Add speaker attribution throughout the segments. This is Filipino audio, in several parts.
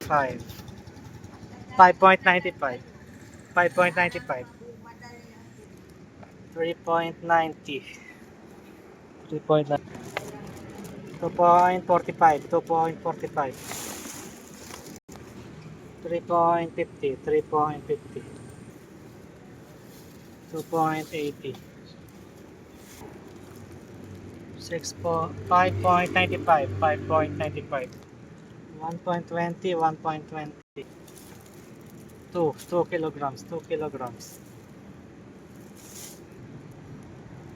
Speaker 1: 5. 5.95. 5.95. 3.90. 3.9. 2.45. 2.45. 3.50. 3.50. 2.80. 5.95. 5.95. 1.20. 1.20. 2 kilograms. 2 kilograms.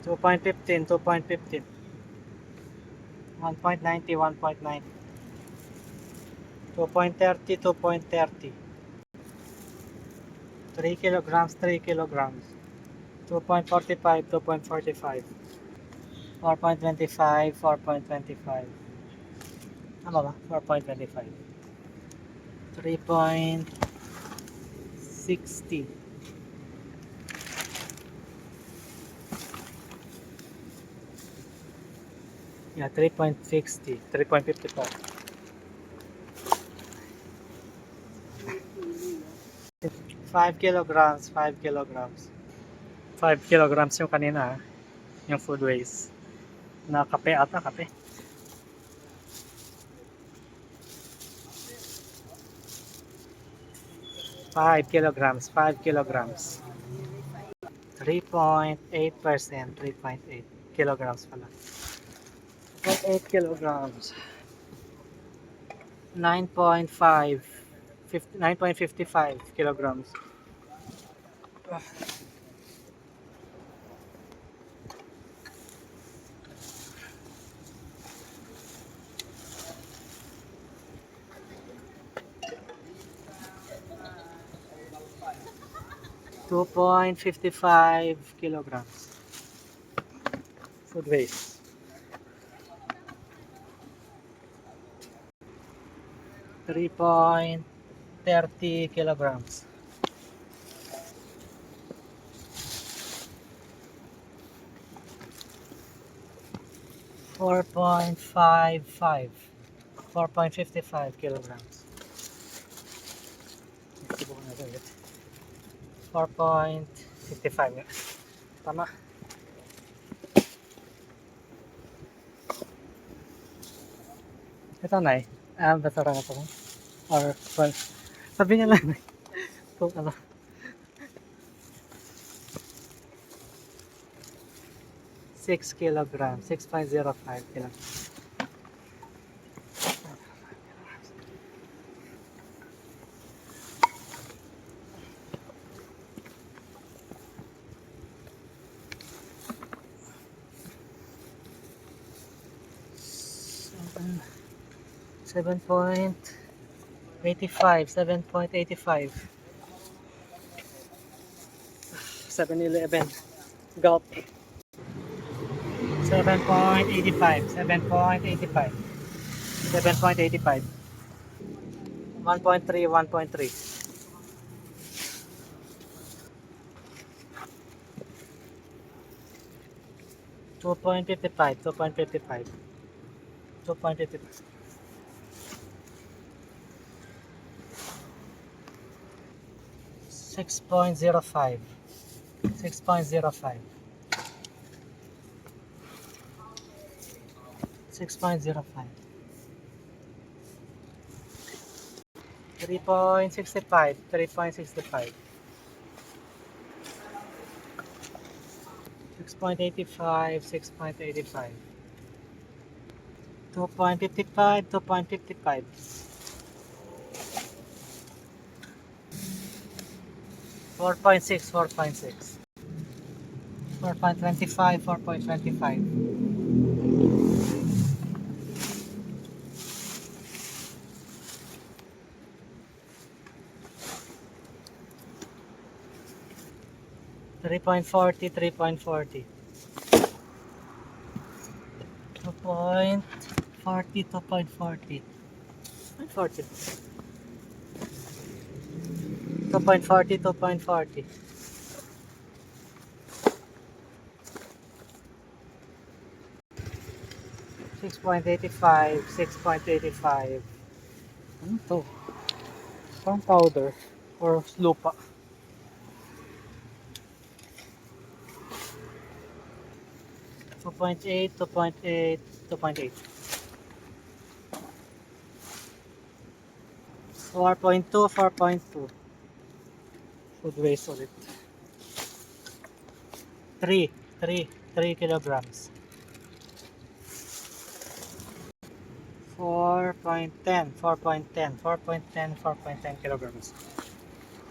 Speaker 1: 2.15. 2.15. 1.90. 1.90. 2.30. 2.30. 3 kilograms. 3 kilograms. 2.45. 2.45. 4.25. 4.25. Tama ba? 4.25. 3.60. Yeah, 3.60. 3.55. 5 kilograms. 5 kilograms. 5 kilograms yung kanina, yung food waste. Na kape ata, kape. 5 kilograms. 5 kilograms. 3.8%. 3.8 kilograms pala. 0.8 kilograms. 9.5. 9.55 kilograms. 2.55 kilograms. Food waste. 3.30 kilograms. 4.55. 4.55 kilograms. 4.55 nga. Tama. Ito na basta lang ito. Or, well, sabi niya lang kung ano. 6 kilograms. 6.05 kilograms. 7.85. 7.85. 7-Eleven. Gulp. 7.85. 7.85. 7.85. 1.3. 1.3. 2.55. 2.55. 2.55. 6.05. 6.05. 6.05. 3.65. 3.65. 6.85. 6.85. 2.55. 2.55. 4.6. 4.6. 4.25. 4.25. 3.40. 3.40. 2.40. 2.40. 2.40. 2.40. 2.40. 6.85. 6.85. Ano to? Pang powder or lupa. Two point eight, 2.8, 2.8. 4.2, 4.2. Food waste ulit. 3 kilograms. 4.10 kilograms.